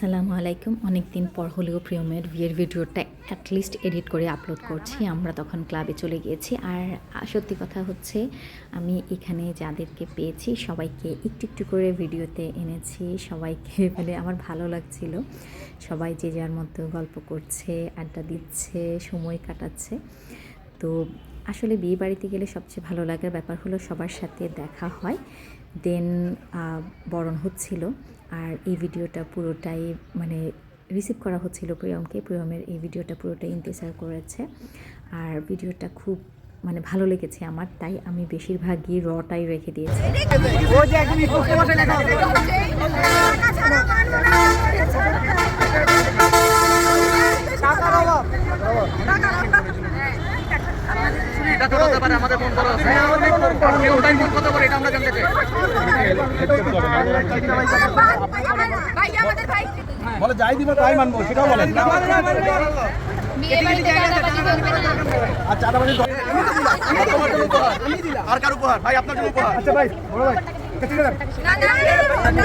আসসালামু আলাইকুম। অনেক দিন পর হলেও প্রিয়মের বিয়ের ভিডিওটা অ্যাটলিস্ট এডিট করে আপলোড করছি। আমরা তখন ক্লাবে চলে গিয়েছি। আর সত্যি কথা হচ্ছে আমি এখানে যাদেরকে পেয়েছি সবাইকে একটু একটু করে ভিডিওতে এনেছি। সবাইকে মানে আমার ভালো লাগছিল। সবাই যে যার মতো গল্প করছে, আড্ডা দিচ্ছে, সময় কাটাচ্ছে। তো আসলে বিয়ে বাড়িতে গেলে সবচেয়ে ভালো লাগার ব্যাপার হলো সবার সাথে দেখা হয়, দেন বরণ হচ্ছিল। আর এই ভিডিওটা পুরোটাই মানে রিসিভ করা হচ্ছিল প্রিয়মকে। প্রিয়মের এই ভিডিওটা পুরোটাই ইন্তেজার করেছে। আর ভিডিওটা খুব মানে ভালো লেগেছে আমার, তাই আমি বেশিরভাগই রটাই রেখে দিয়েছি। বলে যাই দিব তাই মানবো, সেটাও বলেন। আচ্ছা আর কার উপহার ভাই? আপনার জন্য উপহার। আচ্ছা ভাই, বড়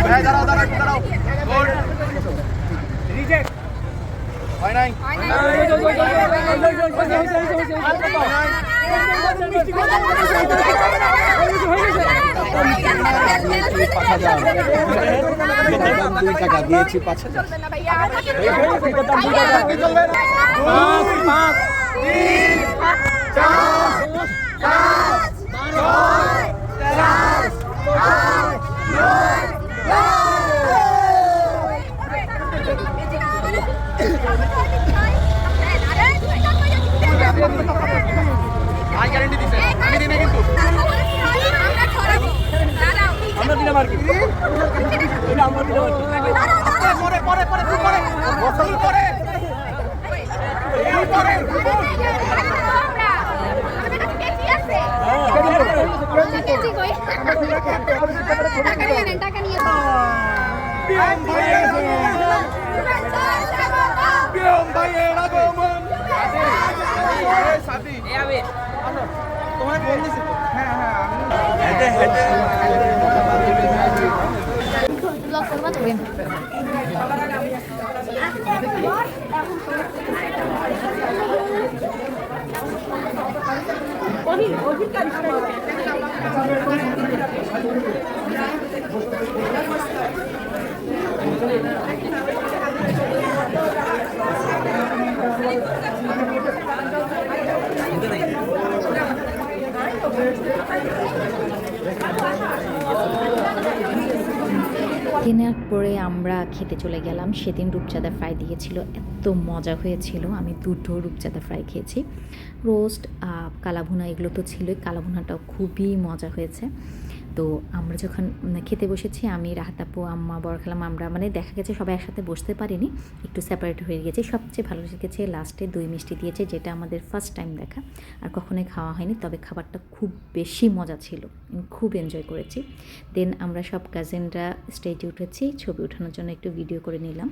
ভাই দাঁড়াও রিজেক্ট হয় নাই। টাকা দিয়েছি 5,000। ডিনার পরে আমরা খেতে চলে গেলাম। সেদিন রূপচাঁদা ফ্রাই দিয়েছিল, এত মজা হয়েছিল। আমি দুটো রূপচাঁদা ফ্রাই খেয়েছি। রোস্ট, কালাভুনা এগুলো তো ছিলই। কালাভুনাটাও খুবই মজা হয়েছে। তো আমরা যখন খেতে বসেছি, আমি রাহাত আপু, আম্মা, বড় খালাম, আমরা মানে দেখা গেছে সবাই একসাথে বসতে পারিনি, একটু সেপারেট হয়ে গেছে। সবচেয়ে ভালো লেগেছে লাস্টে দই মিষ্টি দিয়েছে, যেটা আমাদের ফার্স্ট টাইম দেখা, আর কখনোই খাওয়া হয়নি। তবে খাবারটা খুব বেশি মজা ছিল, আমি খুব এনজয় করেছি। দেন আমরা সব কাজিনরা স্টেজে উঠেছি, ছবি ওঠানোর জন্য একটু ভিডিও করে নিলাম।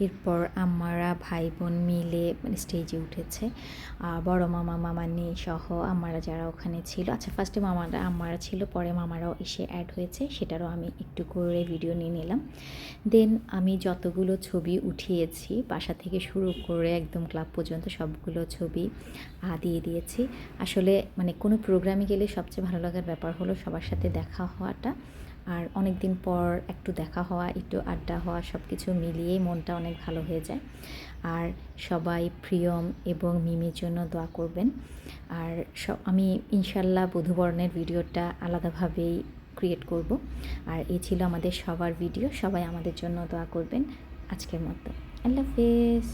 এরপর আমরা ভাই বোন মিলে মানে স্টেজে উঠেছে। বড় মামা, মামানি সহ আমরা যারা ওখানে ছিল, আচ্ছা ফার্স্টে আমারা ছিল, পরে মামারাও এসে অ্যাড হয়েছে, সেটারও আমি একটু করে ভিডিও নিয়ে নিলাম। দেন আমি যতগুলো ছবি উঠিয়েছি বাসা থেকে শুরু করে একদম ক্লাব পর্যন্ত সবগুলো ছবি দিয়ে দিয়েছি। আসলে মানে কোনো প্রোগ্রামে গেলে সবচেয়ে ভালো লাগার ব্যাপার হলো সবার সাথে দেখা হওয়াটা, আর অনেক দিন পর একটু দেখা হওয়া, একটু আড্ডা হওয়া, সব কিছু মিলিয়েই মনটা অনেক ভালো হয়ে যায়। আর সবাই প্রিয়ম এবং মিমির জন্য দোয়া করবেন। আর আমি ইনশাল্লাহ বধূবরণের ভিডিওটা আলাদাভাবেই ক্রিয়েট করব। আর এই ছিল আমাদের সবার ভিডিও। সবাই আমাদের জন্য দোয়া করবেন। আজকের মতো আল্লাহ হাফেজ।